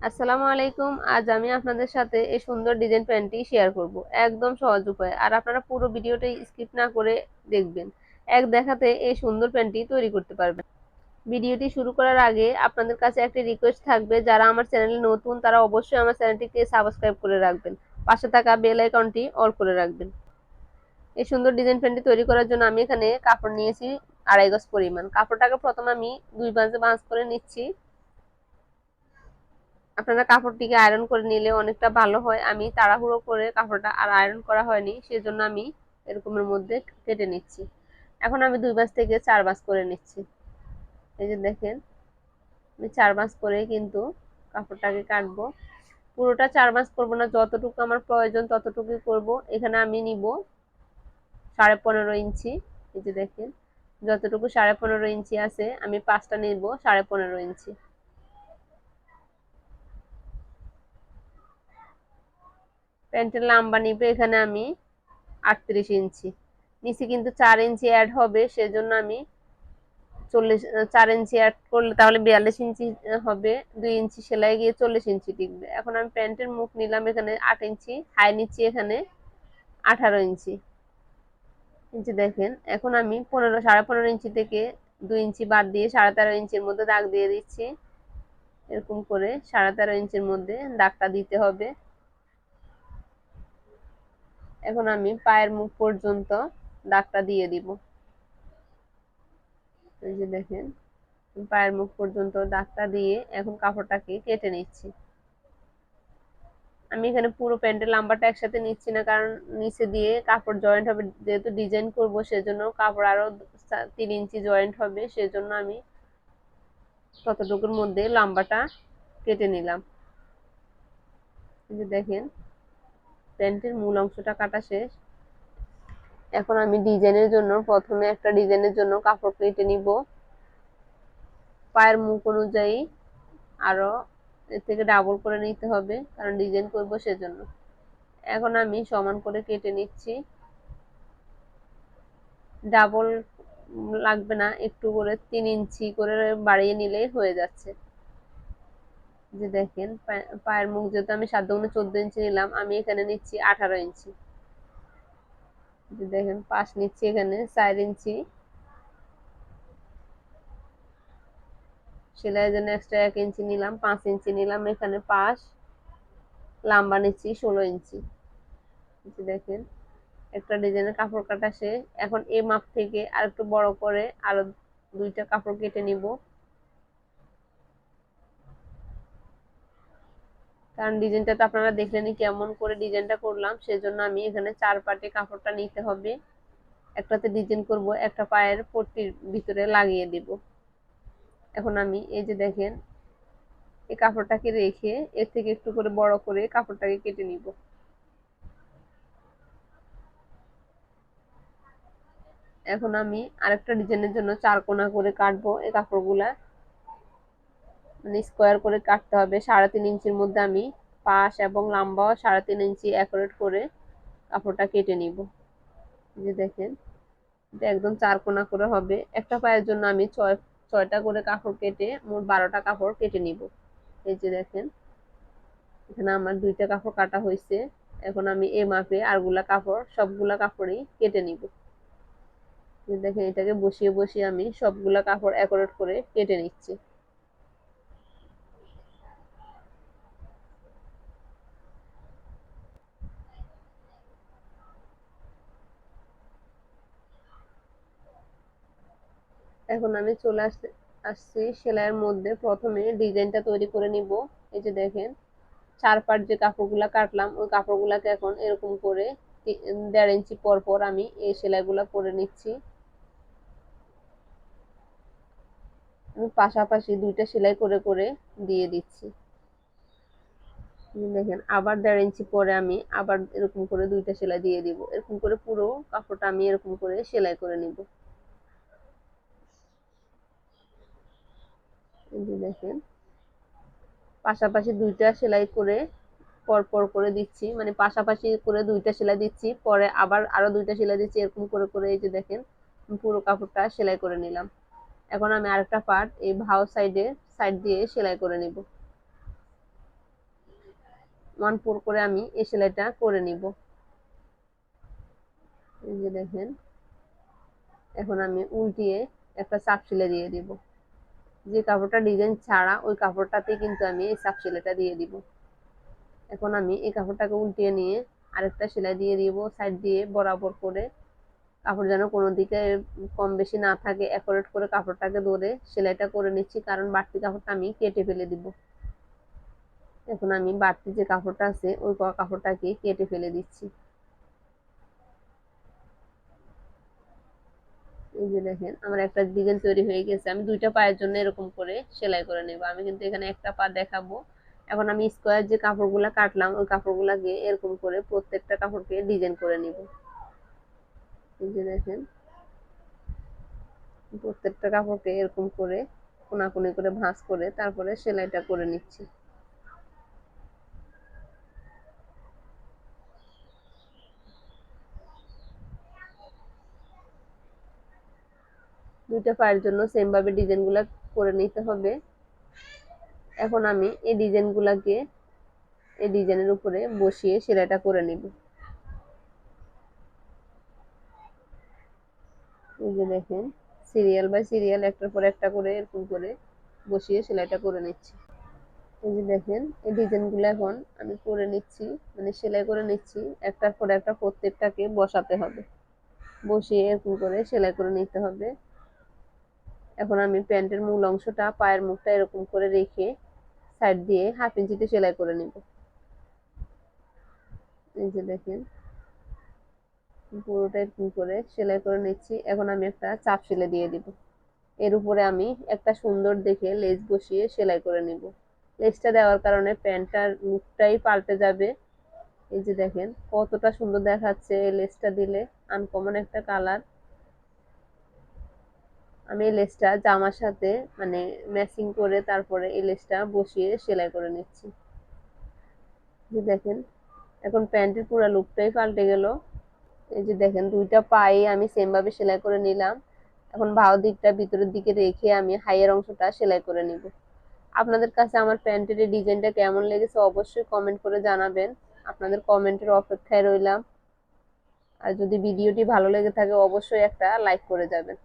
আসসালামু আলাইকুম। আজ আমি আপনাদের সাথে এই সুন্দর ডিজাইন প্যান্টটি শেয়ার করব একদম সহজ উপায়। আর আপনারা পুরো ভিডিওটাই স্কিপ না করে দেখবেন। এক দেখাতে এই সুন্দর প্যান্টটি তৈরি করতে পারবেন। ভিডিওটি শুরু করার আগে আপনাদের কাছে একটি রিকোয়েস্ট থাকবে, যারা আমার চ্যানেলে নতুন তারা অবশ্যই আমার চ্যানেলটিকে সাবস্ক্রাইব করে রাখবেন, পাশে থাকা বেল আইকনটি অল করে রাখবেন। এই সুন্দর ডিজাইন প্যান্টটি তৈরি করার জন্য আমি এখানে কাপড় নিয়েছি 2.5 গজ পরিমাণ। কাপড়টাকে প্রথমে আমি দুই ভাঁজে ভাঁজ করে নিচ্ছি। আপনারা কাপড়টিকে আয়রন করে নিলে অনেকটা ভালো হয়। আমি তাড়াহুড়ো করে কাপড়টা আর আয়রন করা হয়নি, সেজন্য আমি এরকমের মধ্যে কেটে নিচ্ছি। এখন আমি দুই ভাঁজ থেকে 4 ভাঁজ করে নিচ্ছি। এই যে দেখেন, আমি 4 ভাঁজ করে কিন্তু কাপড়টাকে কাটবো। পুরোটা 4 ভাঁজ করবো না, যতটুকু আমার প্রয়োজন ততটুকুই করব। এখানে আমি নিব 15.5 ইঞ্চি। এই যে দেখেন, যতটুকু 15.5 ইঞ্চি আছে আমি 5টা নিব 15.5 ইঞ্চি। প্যান্টের লম্বা নিবে এখানে আমি 38 ইঞ্চি। নিচে কিন্তু 4 ইঞ্চি অ্যাড হবে, সেজন্য আমি 4 ইঞ্চি অ্যাড করলে তাহলে 42 ইঞ্চি হবে। 2 ইঞ্চি সেলাই গিয়ে 40 ইঞ্চি টিকবে। এখন আমি প্যান্টের মুখ নিলাম এখানে 8 ইঞ্চি, হাই নিচ্ছি এখানে 18 ইঞ্চি। ইঞ্চি দেখেন, এখন আমি 15.5 ইঞ্চি থেকে 2 ইঞ্চি বাদ দিয়ে 13.5 ইঞ্চির মধ্যে দাগ দিয়ে দিচ্ছি। এরকম করে 13.5 ইঞ্চির মধ্যে দাগটা দিতে হবে। এখন আমি পায়ের মুখ পর্যন্ত দাগটা দিয়ে দিব। এই যে দেখেন, পায়ের মুখ পর্যন্ত দাগটা দিয়ে এখন কাপড়টাকে কেটে নিচ্ছি। আমি এখানে পুরো প্যান্টের লম্বাটা একসাথে নিচ্ছি না, কারণ নিচে দিয়ে কাপড় জয়েন্ট হবে, যেহেতু ডিজাইন করব সেজন্য কাপড় আরো 3 ইঞ্চি জয়েন্ট হবে, সেজন্য আমি ততটুকুর মধ্যে লম্বাটা কেটে নিলাম। এই যে দেখেন, প্যান্টের মূল অংশটা কাটা শেষ। এখন আমি ডিজাইনের জন্য প্রথমে একটা ডিজাইনের জন্য কাপড় কেটে নিব পায়ের মুখ অনুযায়ী। আরো এর থেকে ডাবল করে নিতে হবে, কারণ ডিজাইন করব সেজন্য। এখন আমি সমান করে কেটে নিচ্ছি। ডাবল লাগবে না, একটু করে 3 ইঞ্চি করে বাড়িয়ে নিলেই হয়ে যাচ্ছে। যে দেখেন, পায়ের মুখ যেহেতু আমি 7 গুণে 14 ইঞ্চি নিলাম, আমি এখানে নিচ্ছি 18 ইঞ্চি। যে দেখেন, পাশ নিচ্ছি এখানে 4 ইঞ্চি। সেলাইয়ের জন্য এক্সট্রা 1 ইঞ্চি নিলাম, 5 ইঞ্চি নিলাম এখানে পাশ। লম্বা নিচ্ছি 16 ইঞ্চি। যে দেখেন, একটা ডিজাইনের কাপড় কাটা শেষ। এখন এই মাপ থেকে আর একটু বড় করে আরো 2টা কাপড় কেটে নিব, কারণ ডিজাইনটা তো আপনারা দেখলেনই কেমন করে ডিজাইনটা করলাম, সেজন্য আমি এখানে 4 পাটে কাপড়টা নিতে হবে। একটাতে ডিজাইন করব, একটা পায়ের পট্টির ভিতরে লাগিয়ে দিব। এখন আমি এই যে দেখেন, এই কাপড়টাকে রেখে এর থেকে একটু করে বড় করে কাপড়টাকে কেটে নিব। এখন আমি আরেকটা ডিজাইনের জন্য 4 কোণা করে কাটবো এই কাপড়গুলা, মানে স্কোয়ার করে কাটতে হবে। 3.5 ইঞ্চির মধ্যে আমি পাশ এবং লম্বাও 3.5 ইঞ্চি অ্যাকুরেট করে কাপড়টা কেটে নিব। যে দেখেন, এটা একদম 4 কোণা করে হবে। একটা পায়ের জন্য আমি 6টা করে কাপড় কেটে মোট 12টা কাপড় কেটে নিব। এই যে দেখেন, এখানে আমার 2টা কাপড় কাটা হয়েছে। এখন আমি এই মাপে আরগুলা কাপড় সবগুলা কাপড়ই কেটে নিব। দেখেন, এটাকে বসিয়ে বসিয়ে আমি সবগুলা কাপড় অ্যাকুরেট করে কেটে নিচ্ছি। এখন আমি চলে আসছি সেলাইয়ের মধ্যে। প্রথমে ডিজাইনটা তৈরি করে নিব। এই যে দেখেন, 4 পার্ট যে কাপড়গুলা কাটলাম ওই কাপড়গুলাকে এখন এরকম করে 1.5 ইঞ্চি পর পর আমি এই সেলাইগুলা করে নিচ্ছি। আমি পাশাপাশি 2টা সেলাই করে করে দিয়ে দিচ্ছি। দেখেন, আবার 1.5 ইঞ্চি পরে আমি আবার এরকম করে 2টা সেলাই দিয়ে দিব। এরকম করে পুরো কাপড়টা আমি এরকম করে সেলাই করে নিব। এই যে দেখেন, পাশাপাশি 2টা সেলাই করে পর পর করে দিচ্ছি, মানে পাশাপাশি করে 2টা সেলাই দিচ্ছি, পরে আবার আরো 2টা সেলাই দিচ্ছি, এরকম করে করে এই যে দেখেন পুরো কাপড়টা সেলাই করে নিলাম। এখন আমি আরেকটা পার্ট এই ভাও সাইড দিয়ে সেলাই করে নিব। 1/4 করে আমি এই সেলাইটা করে নিব। এই যে দেখেন, এখন আমি উল্টিয়ে একটা চাপ সেলাই দিয়ে দিব। যে কাপড়টা ডিজাইন ছাড়া ওই কাপড়টাতে কিন্তু আমি এই চাপ সেলাইটা দিয়ে দিব। এখন আমি এই কাপড়টাকে উল্টিয়ে নিয়ে আরেকটা সেলাই দিয়ে দিব সাইড দিয়ে বরাবর করে। কাপড় যেন কোনো দিকে কম বেশি না থাকে, অ্যাকুরেট করে কাপড়টাকে ধরে সেলাইটা করে নিচ্ছি, কারণ বাড়তি কাপড়টা আমি কেটে ফেলে দিব। এখন আমি বাড়তি যে কাপড়টা আছে ওই কাপড়টাকে কেটে ফেলে দিচ্ছি। এই যে দেখেন, আমার একটা ডিজাইন তৈরি হয়ে গেছে। আমি দুইটা পায়ের জন্য এরকম করে সেলাই করে নেব। আমি কিন্তু এখানে একটা পা দেখাবো। এখন আমি স্কোয়ার যে কাপড়গুলা কাটলাম ওই কাপড়গুলাকে এরকম করে প্রত্যেকটা কাপড়কে ডিজাইন করে নিব। এই যে দেখেন, প্রত্যেকটা কাপড়কে এরকম করে কোনাকুনি করে ভাঁজ করে তারপরে সেলাইটা করে নিচ্ছি। দুইটা পায়ের জন্য সেম ভাবে ডিজাইনগুলো করে নিতে হবে। এখন আমি এই ডিজাইনগুলোকে এই ডিজাইনের উপরে বসিয়ে সেলাইটা করে নিব। এই যে দেখেন, সিরিয়াল বাই সিরিয়াল একটার পর একটা করে এরকম করে বসিয়ে সেলাইটা করে নিচ্ছি। এই যে দেখেন, এই ডিজাইনগুলো এখন আমি করে নিচ্ছি, মানে সেলাই করে নিচ্ছি। একটার পর একটা প্রত্যেকটাকে বসাতে হবে, বসিয়ে এরকম করে সেলাই করে নিতে হবে। এখন আমি প্যান্টের মূল অংশটা পায়ের মুখটা এরকম করে রেখে সাইড দিয়ে 1/2 ইঞ্চিতে সেলাই করে নিব। এই যে দেখেন, পুরোটা এরকম করে সেলাই করে নিচ্ছি। এখন আমি একটা চাপ সেলাই দিয়ে দিব। এর উপরে আমি একটা সুন্দর দেখে লেস বসিয়ে সেলাই করে নিব। লেসটা দেওয়ার কারণে প্যান্টটার মুখটাই পাল্টে যাবে। এই যে দেখেন কতটা সুন্দর দেখাচ্ছে এই লেসটা দিলে, আনকমন একটা কালার। আমি এই লেসটা জামার সাথে মানে ম্যাচিং করে তারপরে এই লেসটা বসিয়ে সেলাই করে নিচ্ছি। যে দেখেন, এখন প্যান্টের পুরো লুকটাই পাল্টে গেল। এই যে দেখেন, দুইটা পায়ে আমি সেম ভাবে সেলাই করে নিলাম। এখন বাহু দিকটা ভিতরের দিকে রেখে আমি হাইয়ের অংশটা সেলাই করে নিব। আপনাদের কাছে আমার প্যান্টের এই ডিজাইনটা কেমন লেগেছে অবশ্যই কমেন্ট করে জানাবেন। আপনাদের কমেন্টের অপেক্ষায় রইলাম। আর যদি ভিডিওটি ভালো লেগে থাকে অবশ্যই একটা লাইক করে যাবেন।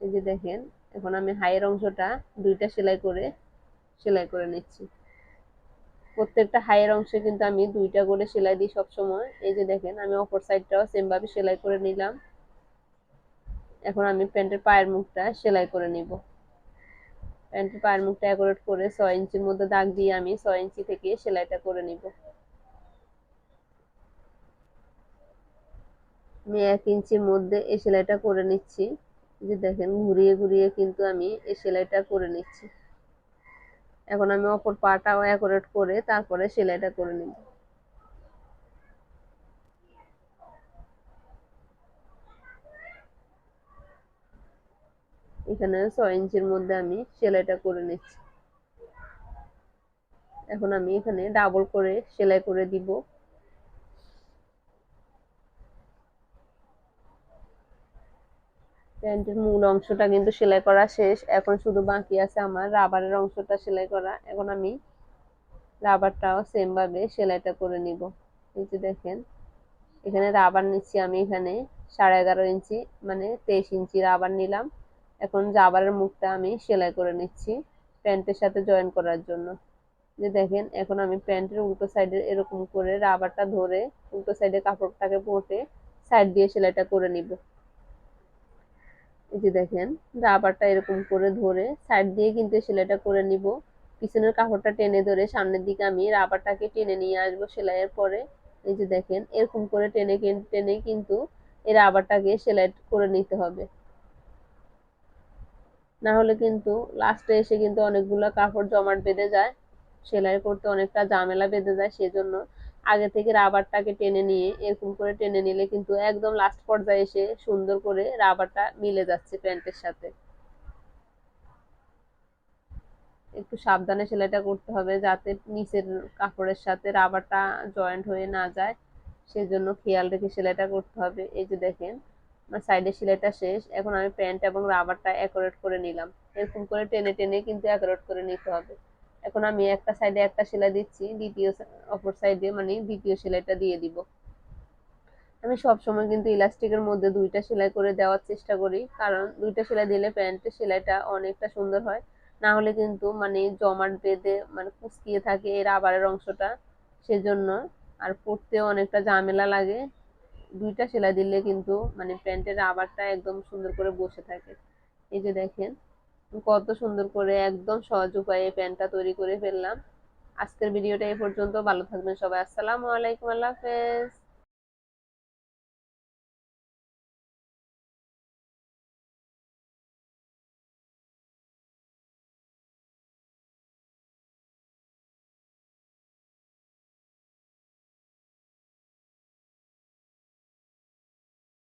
এই যে দেখেন, এখন আমি হাইয়ের অংশটা দুইটা সেলাই করে নিচ্ছি। প্রত্যেকটা হাইয়ের অংশে কিন্তু আমি দুইটা করে সেলাই দিই সবসময়। এই যে দেখেন, আমি অপর সাইডটাও সেম ভাবে সেলাই করে নিলাম। এখন আমি প্যান্টের পায়ের মুখটা সেলাই করে নিব। প্যান্টের পায়ের মুখটা অ্যাকুরেট করে 6 ইঞ্চির মধ্যে দাগ দিয়ে আমি 6 ইঞ্চি থেকে সেলাইটা করে নিব। আমি 1 ইঞ্চির মধ্যে এই সেলাইটা করে নিচ্ছি। যে দেখেন, ঘুরিয়ে ঘুরিয়ে কিন্তু আমি এই সেলাইটা করে নিচ্ছি। এখন আমি অপর পাটাও অ্যাকুরেট করে তারপরে সেলাইটা করে নিব। এখানে 6 ইঞ্চির মধ্যে আমি সেলাইটা করে নিচ্ছি। এখন আমি এখানে ডাবল করে সেলাই করে দিব। প্যান্টের মূল অংশটা কিন্তু সেলাই করা শেষ। এখন শুধু বাকি আছে আমার রাবারের অংশটা সেলাই করা। এখন আমি রাবারটাও সেম ভাবে সেলাইটা করে নিব। এই যে দেখেন, এখানে রাবার নিচ্ছি আমি এখানে 11.5 ইঞ্চি, মানে 23 ইঞ্চি রাবার নিলাম। এখন রাবারের মুখটা আমি সেলাই করে নিচ্ছি প্যান্টের সাথে জয়েন করার জন্য। যে দেখেন, এখন আমি প্যান্টের উল্টো সাইডে এরকম করে রাবারটা ধরে উল্টো সাইডে কাপড়টাকে পটে সাইড দিয়ে সেলাইটা করে নিব। এই যে দেখেন, রাবারটা এরকম করে ধরে সাইড দিয়ে কিন্তু সেলাইটা করে নিব। পিছনের কাপড়টা টেনে ধরে সামনের দিকে আমি রাবারটাকে টেনে নিয়ে আসবো সেলাইয়ের পরে। এই যে দেখেন, এরকম করে টেনে টেনে কিন্তু এই রাবারটাকে সেলাই করে নিতে হবে। না হলে কিন্তু লাস্টে এসে কিন্তু অনেকগুলো কাপড় জমাট বেঁধে যায়, সেলাই করতে অনেকটা ঝামেলা বেঁধে যায়। সেজন্য আগে থেকে রাবারটাকে টেনে নিয়ে এরকম করে টেনে নিলে কিন্তু একদম লাস্ট পর্যায়ে এসে সুন্দর করে রাবারটা মিলে যাচ্ছে প্যান্টের সাথে। একটু সাবধানে সেলাইটা করতে হবে যাতে নিচের কাপড়ের সাথে রাবারটা জয়েন্ট হয়ে না যায়, সেজন্য খেয়াল রেখে সেলাইটা করতে হবে। এই যে দেখেন, আমার সাইডে সেলাইটা শেষ। এখন আমি প্যান্ট এবং রাবারটা অ্যাকুরেট করে নিলাম। এরকম করে টেনে টেনে কিন্তু অ্যাকুরেট করে নিতে হবে। এখন আমি একটা সাইডে একটা সেলাই দিচ্ছি, অপর সাইডে মানে দ্বিতীয় সেলাইটা দিয়ে দিব। আমি সব সময় কিন্তু ইলাস্টিকের মধ্যে দুইটা সেলাই করে দেওয়ার চেষ্টা করি, কারণ দুইটা সেলাই দিলে প্যান্টের সেলাইটা অনেকটা সুন্দর হয়। না হলে কিন্তু মানে জমাট বেঁধে মানে কুঁচকিয়ে থাকে এই রাবারের অংশটা, সেজন্য। আর পরতেও অনেকটা ঝামেলা লাগে। দুইটা সেলাই দিলে কিন্তু মানে প্যান্টের রাবারটা একদম সুন্দর করে বসে থাকে। এই যে দেখেন কত সুন্দর করে একদম সহজ উপায়ে প্যান্টটা তৈরি করে ফেললাম। আজকের ভিডিওটা এই পর্যন্ত। ভালো থাকবেন সবাই। আসসালামু আলাইকুম, আল্লাহ হাফেজ।